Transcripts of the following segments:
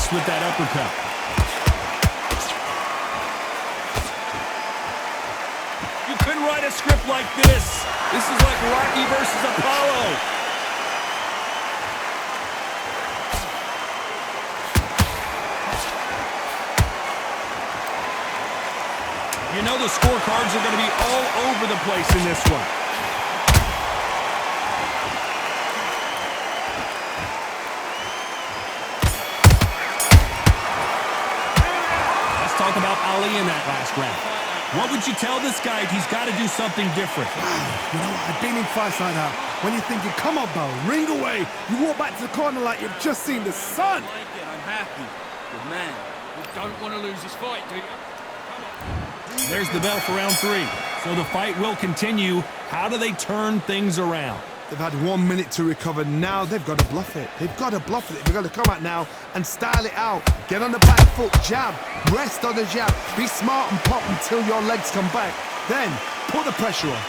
missed with that uppercut. You couldn't write a script like this. This is like Rocky versus Apollo. You know the scorecards are going to be all over the place in this one. Let's talk about Ali in that last round. What would you tell this guy if he's got to do something different? You know, I've been in fights like that. When you're thinking, come on, Bo, ring away. You walk back to the corner like you've just seen the sun. I like it. I'm happy. Good man. You don't want to lose this fight, do you? There's the bell for round 3. So the fight will continue. How do they turn things around? They've had 1 minute to recover. Now they've got to bluff it. They've got to bluff it. They've got to come out now and style it out. Get on the back foot, jab, rest on the jab. Be smart and pop until your legs come back. Then put the pressure on.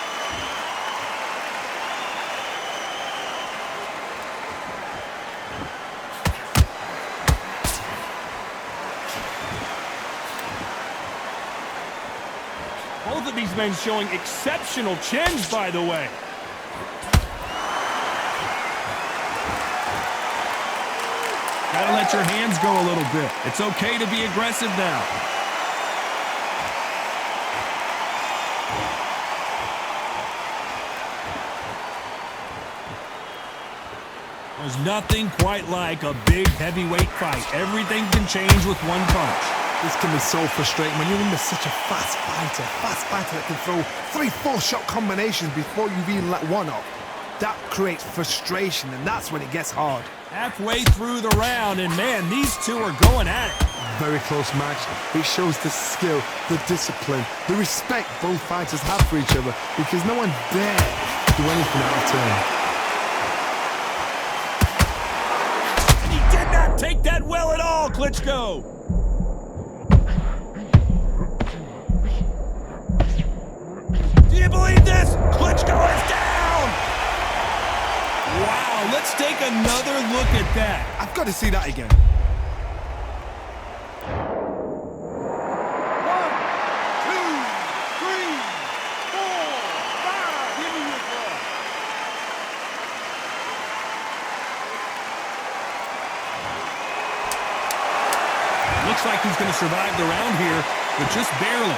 Both of these men showing exceptional chins, by the way. Gotta let your hands go a little bit. It's okay to be aggressive now. There's nothing quite like a big heavyweight fight. Everything can change with one punch. This can be so frustrating when you're in such a fast fighter that can throw 3-4 shot combinations before you've even let one up. That creates frustration, and that's when it gets hard. Halfway through the round, and man, these two are going at it. Very close match. It shows the skill, the discipline, the respect both fighters have for each other, because no one dare do anything out of turn. He did not take that well at all, Klitschko. Do you believe this? Klitschko is down! Wow, let's take another look at that. I've got to see that again. 1, 2, 3, 4, 5. Give me your ball. Looks like he's going to survive the round here, but just barely.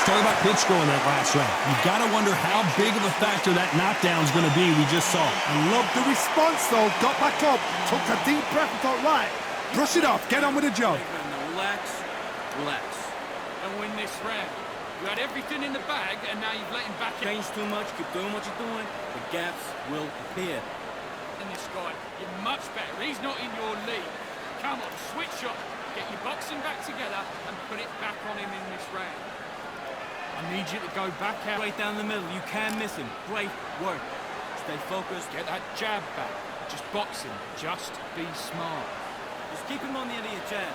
Let's talk about Klitschko in that last round. You've got to wonder how big of a factor that knockdown's going to be we just saw. I love the response, though. Got back up, took a deep breath and thought, right, brush it off, get on with the job. Relax, relax. And win this round. You had everything in the bag, and now you've let him back in. Change too much, keep doing what you're doing, the gaps will appear. And this guy, you're much better. He's not in your league. Come on, switch up. Get your boxing back together and put it back on him in this round. I need you to go back out. Right down the middle, you can't miss him. Great work. Stay focused. Get that jab back. Just box him. Just be smart. Just keep him on the end of your jab.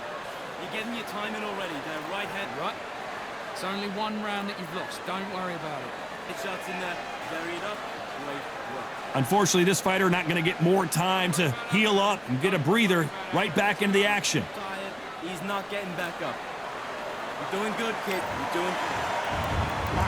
You're getting your time in already. That right hand. Right? It's only one round that you've lost. Don't worry about it. Hit shots in there. Vary it up. Great work. Unfortunately, this fighter not going to get more time to heal up and get a breather right back into the action. Tired. He's not getting back up. You're doing good, kid. You're doing good.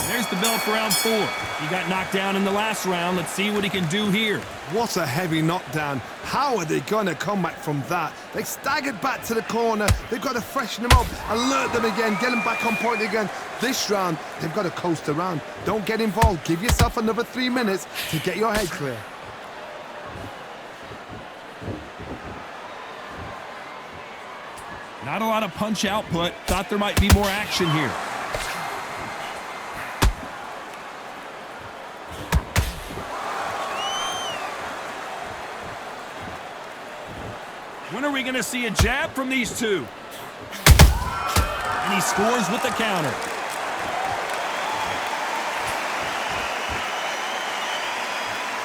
There's the bell for round 4. He got knocked down in the last round. Let's see what he can do here. What a heavy knockdown. How are they going to come back from that? They staggered back to the corner. They've got to freshen them up, alert them again, get them back on point again. This round, they've got to coast around. Don't get involved. Give yourself another 3 minutes to get your head clear. Not a lot of punch output. Thought there might be more action here. When are we going to see a jab from these two? And he scores with the counter.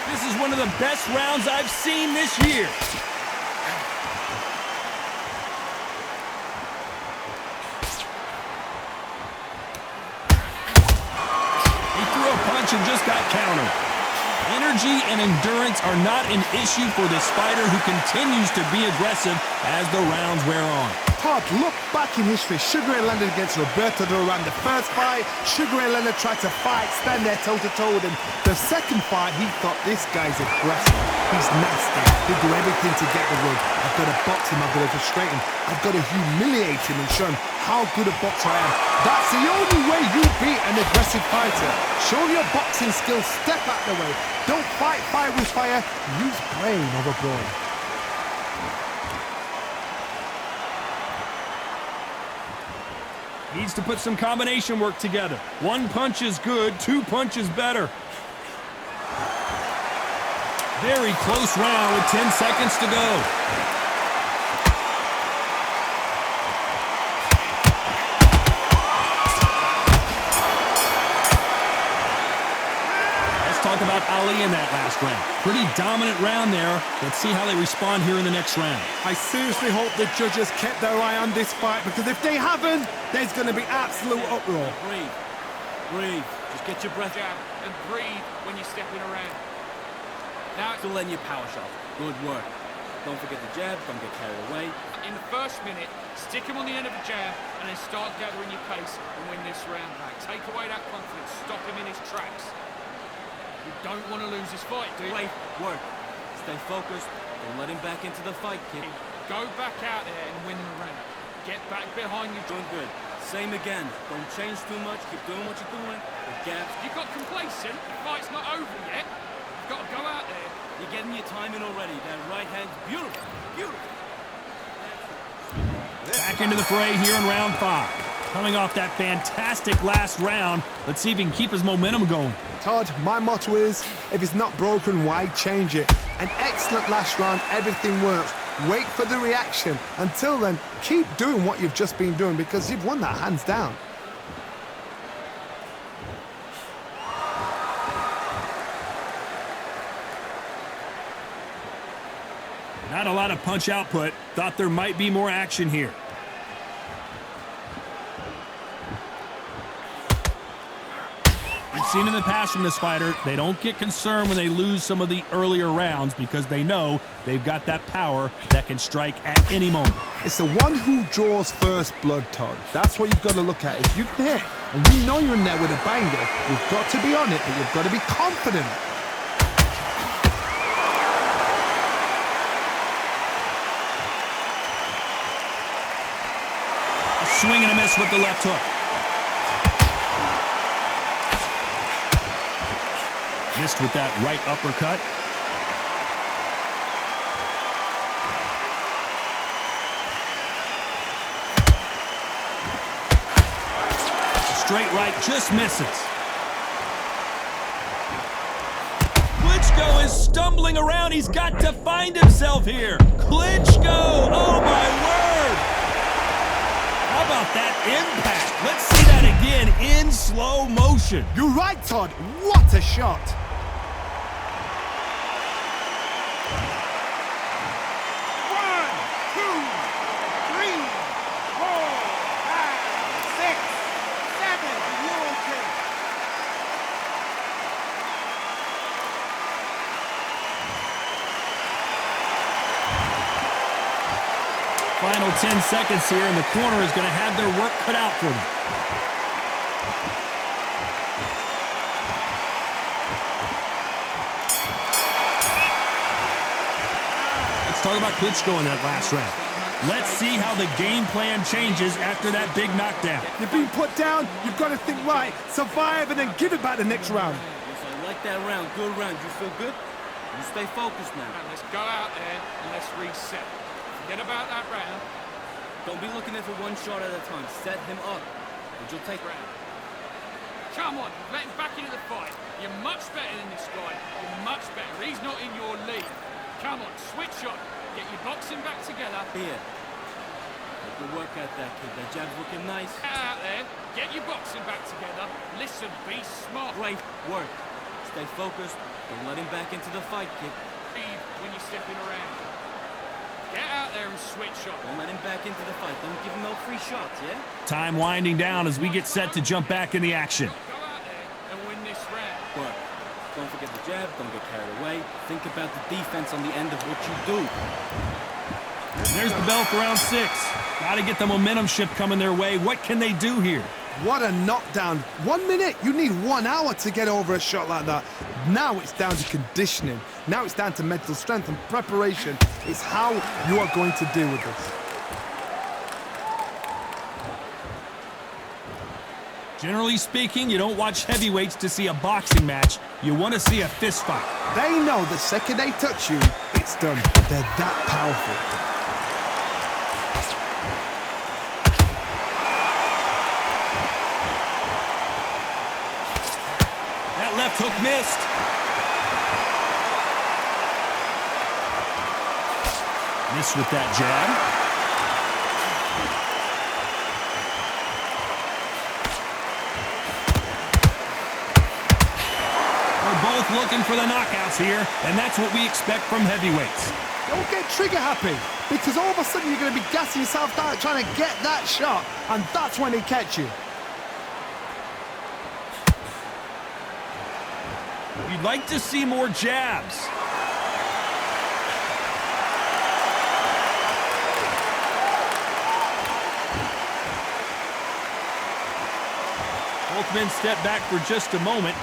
This is one of the best rounds I've seen this year. He threw a punch submission just got countered. Energy and endurance are not an issue for this fighter who continues to be aggressive as the rounds wear on. Todd, look back in history. Sugar Ray Leonard against Roberto Duran. The first fight, Sugar Ray Leonard tried to fight, stand there toe-to-toe with him. The second fight, he thought, this guy's aggressive. He's nasty. He'll do everything to get the rub. I've got to box him. I've got to frustrate him. I've got to humiliate him and show him how good a boxer I am. That's the only way you beat an aggressive fighter. Show your boxing skills. Step out the way. Don't fight fire with fire. Use brain over brawn. Needs to put some combination work together. One punch is good, two punches better. Very close round with 10 seconds to go. Let's talk about Ali in that last round. Pretty dominant round there. Let's see how they respond here in the next round. I seriously hope the judges kept their eye on this fight, because if they haven't, there's going to be absolute uproar. Breathe. Breathe. Just get your breath out. Jab and breathe when you're stepping around. Now, Still letting your power shot. Good work. Don't forget the jab. Don't get carried away. in the first minute, stick him on the end of a jab, and then start gathering your pace and win this round back. Take away that confidence. Stop him in his tracks. You don't want to lose this fight, do you? Great work. Stay focused. Don't let him back into the fight, kid. Go back out there and win the round. Get back behind you. Doing good. Same again. Don't change too much. Keep doing what you're doing. The gaps. You got complacent. The fight's not over yet. You've got to go out there. You're getting your timing already. That right hand's beautiful. Beautiful. Back into the fray here in round 5. Coming off that fantastic last round, let's see if he can keep his momentum going. Todd, my motto is, if it's not broken, why change it? An excellent last round, everything works. Wait for the reaction. Until then, keep doing what you've just been doing, because you've won that hands down. Not a lot of punch output. Thought there might be more action here. We've seen in the past from this fighter, they don't get concerned when they lose some of the earlier rounds because they know they've got that power that can strike at any moment. It's the one who draws first blood, Todd. That's what you've got to look at. If you're there, and you know you're in there with a banger, you've got to be on it, but you've got to be confident. Swing and a miss with the left hook. Missed with that right uppercut. Straight right just misses. Klitschko is stumbling around. He's got to find himself here. Klitschko, oh my word. How about that impact? Let's see that again in slow motion. You're right, Todd. What a shot. Final 10 seconds here, and the corner is going to have their work cut out for them. Let's talk about Klitschko in that last round. Let's see how the game plan changes after that big knockdown. You've been put down, you've got to think right, survive, and then give it back the next round. Yes, I like that round. Good round. You feel good? You stay focused now. Now let's go out there and let's reset. Forget about that round. Don't be looking at it for one shot at a time. Set him up, and you'll take round. Come on, let him back into the fight. You're much better than this guy. You're much better. He's not in your league. Come on, switch on. Get your boxing back together. Here. Take good work at that, kid. That jab's looking nice. Get out there. Get your boxing back together. Listen, be smart. Great work. Stay focused. Don't let him back into the fight, kid. Breathe when you're stepping around. Get out there and switch on. Don't let him back into the fight. Don't give him no free shots, yeah? Time winding down as we get set to jump back in the action. Go out there and win this round. Work. jab, don't get carried away. Think about the defense on the end of what you do. There's the bell for round 6. Got to get the momentum shift coming their way. What can they do here? What a knockdown. 1 minute, you need 1 hour to get over a shot like that. Now it's down to conditioning. Now it's down to mental strength and preparation. It's how you are going to deal with this. Generally speaking, you don't watch heavyweights to see a boxing match. You want to see a fist fight. They know the second they touch you, it's done. They're that powerful. That left hook missed. Missed with that jab. Both looking for the knockouts here, and that's what we expect from heavyweights. Don't get trigger happy, because all of a sudden you're going to be gassing yourself down trying to get that shot, and that's when they catch you. You'd like to see more jabs. Both men step back for just a moment.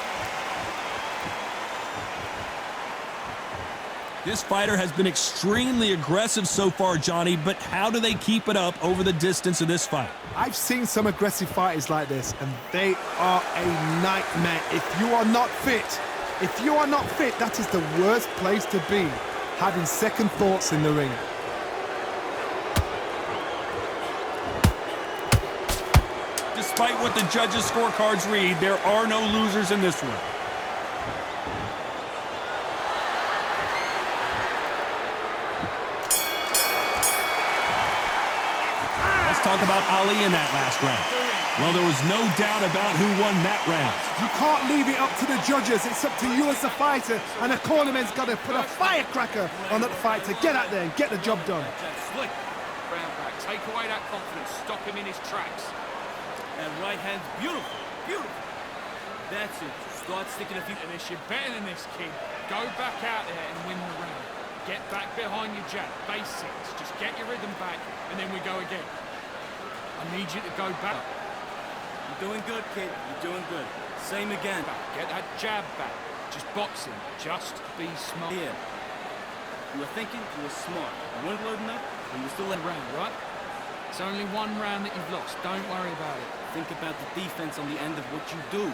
This fighter has been extremely aggressive so far, Johnny, but how do they keep it up over the distance of this fight? I've seen some aggressive fighters like this, and they are a nightmare. If you are not fit, that is the worst place to be, having second thoughts in the ring. Despite what the judges' scorecards read, there are no losers in this one. Talk about Ali in that last round. Well, there was no doubt about who won that round. You can't leave it up to the judges. It's up to you as the fighter, and the cornerman's got to put a firecracker on that fight to get out there and get the job done. Slick. Round back. Take away that confidence. Stop him in his tracks. That right hand's beautiful. Beautiful. That's it. Start sticking a few. And if you're better than this, kid, go back out there and win the round. Get back behind your jab. Basics. Just get your rhythm back, and then we go again. I need you to go back. You're doing good, kid. You're doing good. Same again. Get that jab back. Just boxing. Just be smart. Yeah. You were thinking, you were smart. You weren't loading up, and you were still in round, right? It's only 1 round that you've lost. Don't worry about it. Think about the defense on the end of what you do.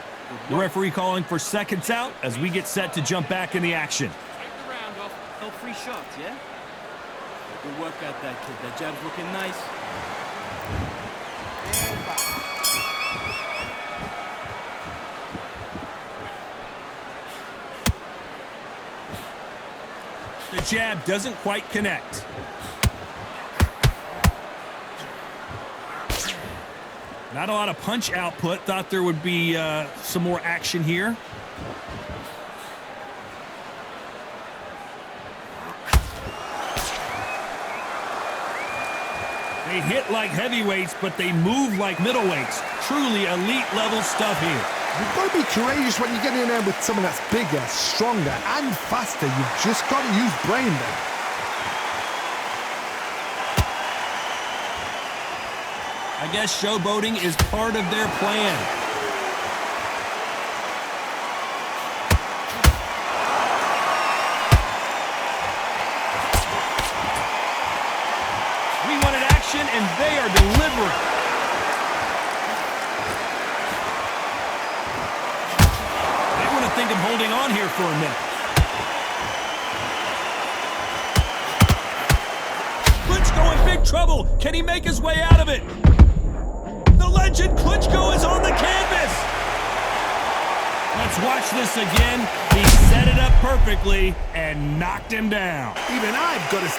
The referee calling for seconds out as we get set to jump back in the action. Take the round off. No free shots, yeah? Good work out that kid. That jab's looking nice. The jab doesn't quite connect. Not a lot of punch output. Thought there would be some more action here. They hit like heavyweights, but they move like middleweights. Truly elite level stuff here. You've got to be courageous when you get in there with someone that's bigger, stronger, and faster. You've just got to use brain there. I guess showboating is part of their plan. We wanted action, and they are delivering. Think of holding on here for a minute. Klitschko in big trouble. Can he make his way out of it? The legend Klitschko is on the canvas. Let's watch this again. He set it up perfectly and knocked him down. Even I've got to...